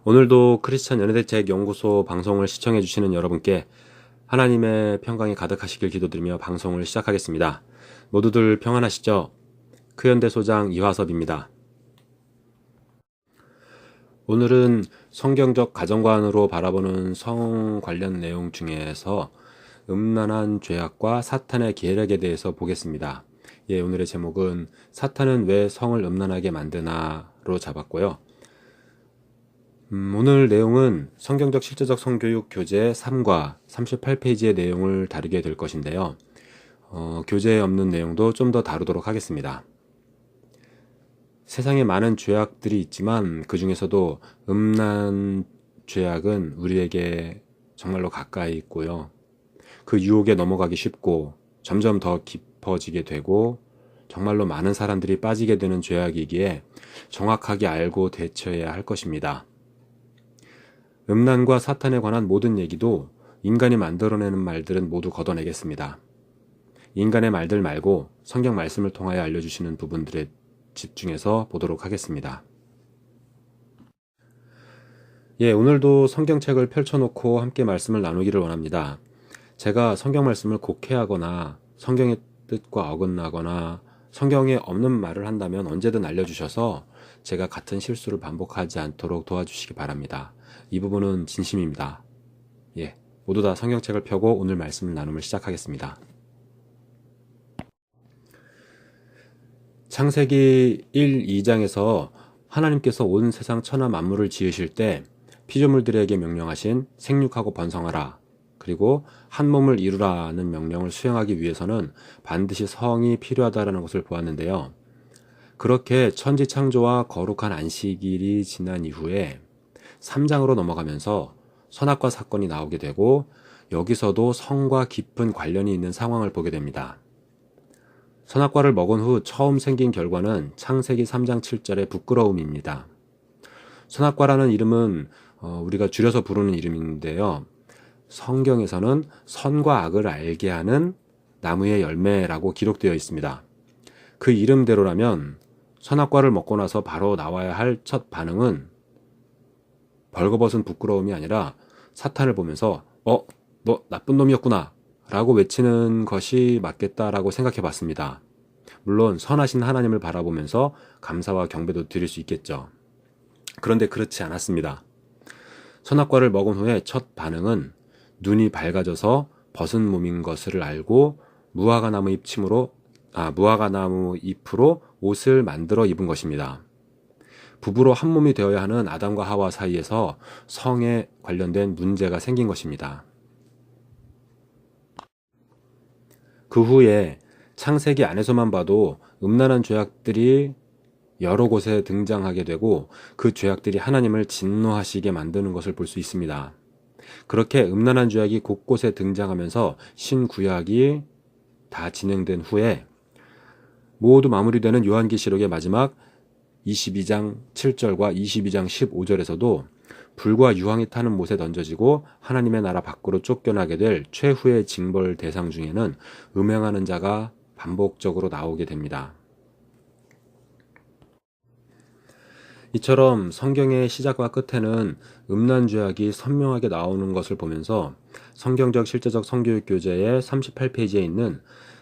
오늘도 크리스천 연애대책 연구소 방송을 시청해 주시는 여러분께 하나님의 평강이 가득하시길 기도드리며 방송을 시작하겠습니다. 모두들 평안하시죠? 크현대 소장 이화섭입니다. 오늘은 성경적 가정관으로 바라보는 성 관련 내용 중에서 음란한 죄악과 사탄의 계략에 대해서 보겠습니다. 오늘의 제목은 사탄은 왜 성을 음란하게 만드나로 잡았고요. 오늘 내용은 성경적 실제적 성교육 교재 3과 38페이지의 내용을 다루게 될 것인데요. 교재에 없는 내용도 좀 더 다루도록 하겠습니다. 세상에 많은 죄악들이 있지만 그 중에서도 음란 죄악은 우리에게 정말로 가까이 있고요. 그 유혹에 넘어가기 쉽고 점점 더 깊어지게 되고 정말로 많은 사람들이 빠지게 되는 죄악이기에 정확하게 알고 대처해야 할 것입니다. 음란과 사탄에 관한 모든 얘기도 인간이 만들어내는 말들은 모두 걷어내겠습니다. 인간의 말들 말고 성경 말씀을 통하여 알려주시는 부분들에 집중해서 보도록 하겠습니다. 오늘도 성경책을 펼쳐놓고 함께 말씀을 나누기를 원합니다. 제가 성경 말씀을 곡해하거나 성경의 뜻과 어긋나거나 성경에 없는 말을 한다면 언제든 알려주셔서 제가 같은 실수를 반복하지 않도록 도와주시기 바랍니다. 이 부분은 진심입니다. 모두 다 성경책을 펴고 오늘 말씀을 나눔을 시작하겠습니다. 창세기 1, 2장에서 하나님께서 온 세상 천하 만물을 지으실 때 피조물들에게 명령하신 생육하고 번성하라, 그리고 한 몸을 이루라는 명령을 수행하기 위해서는 반드시 성이 필요하다는 것을 보았는데요. 그렇게 천지 창조와 거룩한 안식일이 지난 이후에 3장으로 넘어가면서 선악과 사건이 나오게 되고 여기서도 성과 깊은 관련이 있는 상황을 보게 됩니다. 선악과를 먹은 후 처음 생긴 결과는 창세기 3장 7절의 부끄러움입니다. 선악과라는 이름은 우리가 줄여서 부르는 이름인데요. 성경에서는 선과 악을 알게 하는 나무의 열매라고 기록되어 있습니다. 그 이름대로라면 선악과를 먹고 나서 바로 나와야 할 첫 반응은 벌거벗은 부끄러움이 아니라 사탄을 보면서 너 나쁜 놈이었구나 라고 외치는 것이 맞겠다라고 생각해 봤습니다. 물론 선하신 하나님을 바라보면서 감사와 경배도 드릴 수 있겠죠. 그런데 그렇지 않았습니다. 선악과를 먹은 후에 첫 반응은 눈이 밝아져서 벗은 몸인 것을 알고 무화과나무 잎으로 옷을 만들어 입은 것입니다. 부부로 한 몸이 되어야 하는 아담과 하와 사이에서 성에 관련된 문제가 생긴 것입니다. 그 후에 창세기 안에서만 봐도 음란한 죄악들이 여러 곳에 등장하게 되고 그 죄악들이 하나님을 진노하시게 만드는 것을 볼 수 있습니다. 그렇게 음란한 죄악이 곳곳에 등장하면서 신구약이 다 진행된 후에 모두 마무리되는 요한계시록의 마지막 22장 7절과 22장 15절에서도 불과 유황이 타는 못에 던져지고 하나님의 나라 밖으로 쫓겨나게 될 최후의 징벌 대상 중에는 음행하는 자가 반복적으로 나오게 됩니다. 이처럼 성경의 시작과 끝에는 음란 죄악이 선명하게 나오는 것을 보면서 성경적 실제적 성교육 교재의 38페이지에 있는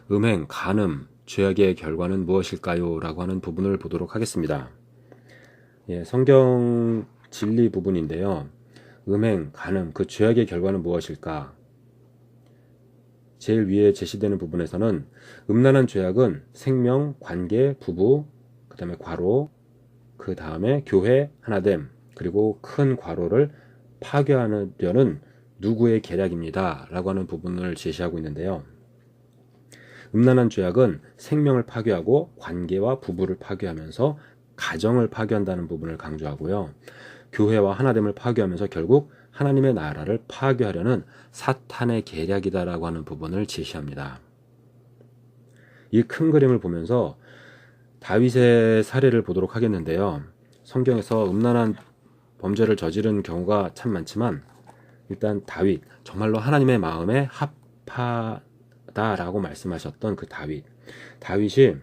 음행, 간음, 죄악의 결과는 무엇일까요? 라고 하는 부분을 보도록 하겠습니다. 성경 진리 부분인데요. 음행, 간음, 그 죄악의 결과는 무엇일까? 제일 위에 제시되는 부분에서는 음란한 죄악은 생명, 관계, 부부, 그 다음에 괄호, 그 다음에 교회, 하나됨, 그리고 큰 괄호를 파괴하려는 누구의 계략입니다. 라고 하는 부분을 제시하고 있는데요. 음란한 죄악은 생명을 파괴하고 관계와 부부를 파괴하면서 가정을 파괴한다는 부분을 강조하고요. 교회와 하나됨을 파괴하면서 결국 하나님의 나라를 파괴하려는 사탄의 계략이다라고 하는 부분을 제시합니다. 이 큰 그림을 보면서 다윗의 사례를 보도록 하겠는데요. 성경에서 음란한 범죄를 저지른 경우가 참 많지만 일단 다윗, 정말로 하나님의 마음에 합하다라고 말씀하셨던 그 다윗이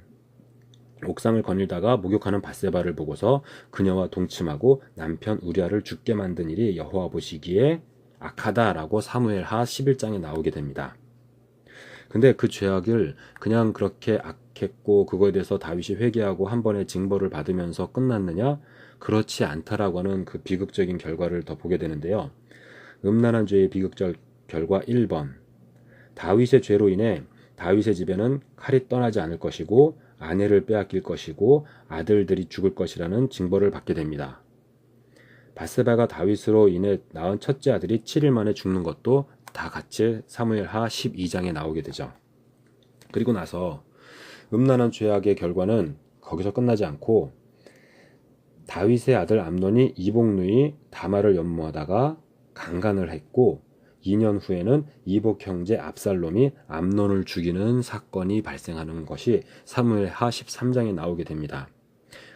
옥상을 거닐다가 목욕하는 밧세바를 보고서 그녀와 동침하고 남편 우리아를 죽게 만든 일이 여호와 보시기에 악하다라고 사무엘하 11장에 나오게 됩니다. 근데 그 죄악을 그냥 그렇게 악했고 그거에 대해서 다윗이 회개하고 한 번의 징벌을 받으면서 끝났느냐? 그렇지 않다라고 하는 그 비극적인 결과를 더 보게 되는데요. 음란한 죄의 비극적 결과 1번. 다윗의 죄로 인해 다윗의 집에는 칼이 떠나지 않을 것이고 아내를 빼앗길 것이고 아들들이 죽을 것이라는 징벌을 받게 됩니다. 밧세바가 다윗으로 인해 낳은 첫째 아들이 7일 만에 죽는 것도 다 같이 사무엘하 12장에 나오게 되죠. 그리고 나서 음란한 죄악의 결과는 거기서 끝나지 않고 다윗의 아들 암논이 이복 누이 다말을 연모하다가 강간을 했고 2년 후에는 이복 형제 압살롬이 암논을 죽이는 사건이 발생하는 것이 사무엘하 13장에 나오게 됩니다.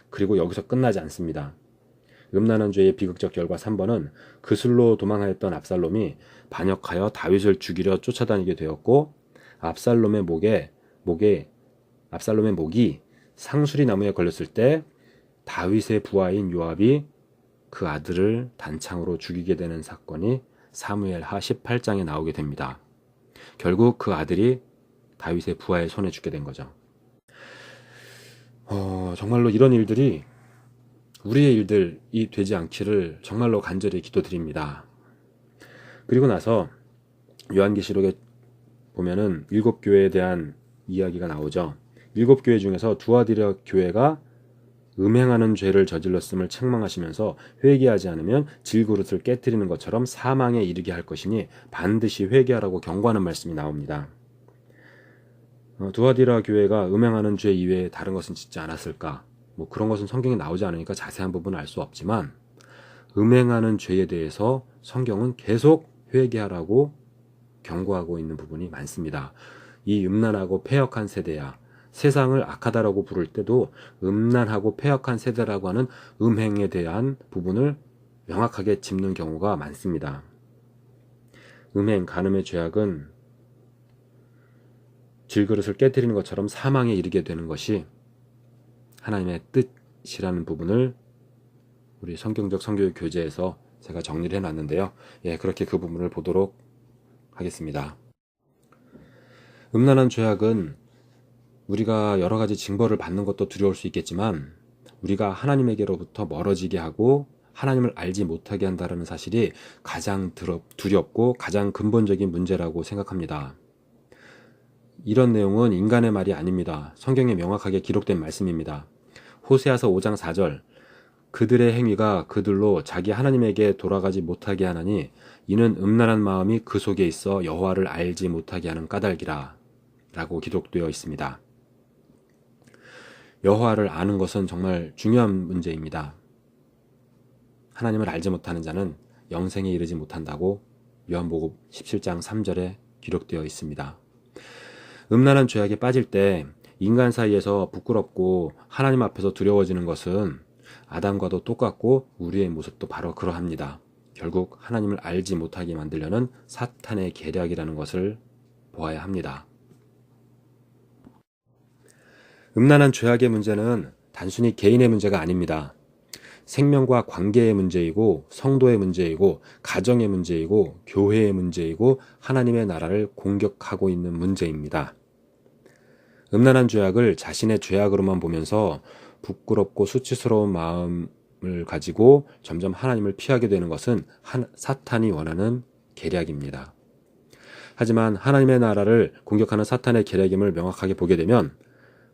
그리고 여기서 끝나지 않습니다. 음란한 죄의 비극적 결과 3번은 그슬로 도망하였던 압살롬이 반역하여 다윗을 죽이려 쫓아다니게 되었고 압살롬의 목이 상수리 나무에 걸렸을 때 다윗의 부하인 요압이 그 아들을 단창으로 죽이게 되는 사건이 사무엘하 18장에 나오게 됩니다. 결국 그 아들이 다윗의 부하의 손에 죽게 된 거죠. 정말로 이런 일들이 우리의 일들이 되지 않기를 정말로 간절히 기도드립니다. 그리고 나서 요한계시록에 보면은 7교회에 대한 이야기가 나오죠. 7교회 중에서 두아디라 교회가 음행하는 죄를 저질렀음을 책망하시면서 회개하지 않으면 질그릇을 깨뜨리는 것처럼 사망에 이르게 할 것이니 반드시 회개하라고 경고하는 말씀이 나옵니다. 두아디라 교회가 음행하는 죄 이외에 다른 것은 짓지 않았을까? 그런 것은 성경에 나오지 않으니까 자세한 부분은 알 수 없지만 음행하는 죄에 대해서 성경은 계속 회개하라고 경고하고 있는 부분이 많습니다. 이 음란하고 패역한 세대야 세상을 악하다라고 부를 때도 음란하고 패역한 세대라고 하는 음행에 대한 부분을 명확하게 짚는 경우가 많습니다. 음행, 간음의 죄악은 질그릇을 깨뜨리는 것처럼 사망에 이르게 되는 것이 하나님의 뜻이라는 부분을 우리 성경적 성교육 교재에서 제가 정리를 해놨는데요. 그렇게 그 부분을 보도록 하겠습니다. 음란한 죄악은 우리가 여러 가지 징벌을 받는 것도 두려울 수 있겠지만 우리가 하나님에게로부터 멀어지게 하고 하나님을 알지 못하게 한다는 사실이 가장 두렵고 가장 근본적인 문제라고 생각합니다. 이런 내용은 인간의 말이 아닙니다. 성경에 명확하게 기록된 말씀입니다. 호세아서 5장 4절 그들의 행위가 그들로 자기 하나님에게 돌아가지 못하게 하나니 이는 음란한 마음이 그 속에 있어 여호와를 알지 못하게 하는 까닭이라 라고 기록되어 있습니다. 여호와를 아는 것은 정말 중요한 문제입니다. 하나님을 알지 못하는 자는 영생에 이르지 못한다고 요한복음 17장 3절에 기록되어 있습니다. 음란한 죄악에 빠질 때 인간 사이에서 부끄럽고 하나님 앞에서 두려워지는 것은 아담과도 똑같고 우리의 모습도 바로 그러합니다. 결국 하나님을 알지 못하게 만들려는 사탄의 계략이라는 것을 보아야 합니다. 음란한 죄악의 문제는 단순히 개인의 문제가 아닙니다. 생명과 관계의 문제이고 성도의 문제이고 가정의 문제이고 교회의 문제이고 하나님의 나라를 공격하고 있는 문제입니다. 음란한 죄악을 자신의 죄악으로만 보면서 부끄럽고 수치스러운 마음을 가지고 점점 하나님을 피하게 되는 것은 사탄이 원하는 계략입니다. 하지만 하나님의 나라를 공격하는 사탄의 계략임을 명확하게 보게 되면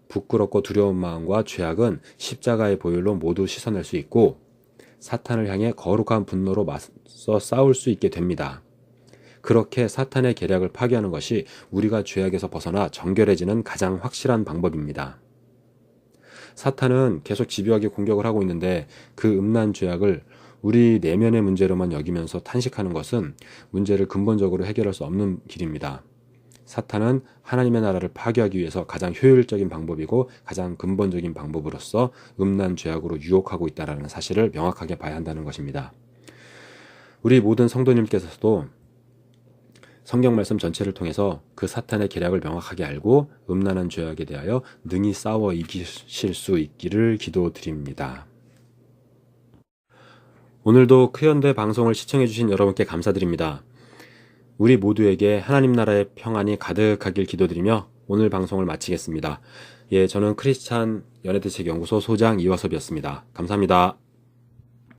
부끄럽고 두려운 마음과 죄악은 십자가의 보혈로 모두 씻어낼 수 있고 사탄을 향해 거룩한 분노로 맞서 싸울 수 있게 됩니다. 그렇게 사탄의 계략을 파괴하는 것이 우리가 죄악에서 벗어나 정결해지는 가장 확실한 방법입니다. 사탄은 계속 집요하게 공격을 하고 있는데 그 음란 죄악을 우리 내면의 문제로만 여기면서 탄식하는 것은 문제를 근본적으로 해결할 수 없는 길입니다. 사탄은 하나님의 나라를 파괴하기 위해서 가장 효율적인 방법이고 가장 근본적인 방법으로서 음란 죄악으로 유혹하고 있다는 사실을 명확하게 봐야 한다는 것입니다. 우리 모든 성도님께서도 성경 말씀 전체를 통해서 그 사탄의 계략을 명확하게 알고 음란한 죄악에 대하여 능히 싸워 이기실 수 있기를 기도드립니다. 오늘도 크현대 방송을 시청해주신 여러분께 감사드립니다. 우리 모두에게 하나님 나라의 평안이 가득하길 기도드리며 오늘 방송을 마치겠습니다. 저는 크리스찬 연애대책연구소 소장 이화섭이었습니다. 감사합니다.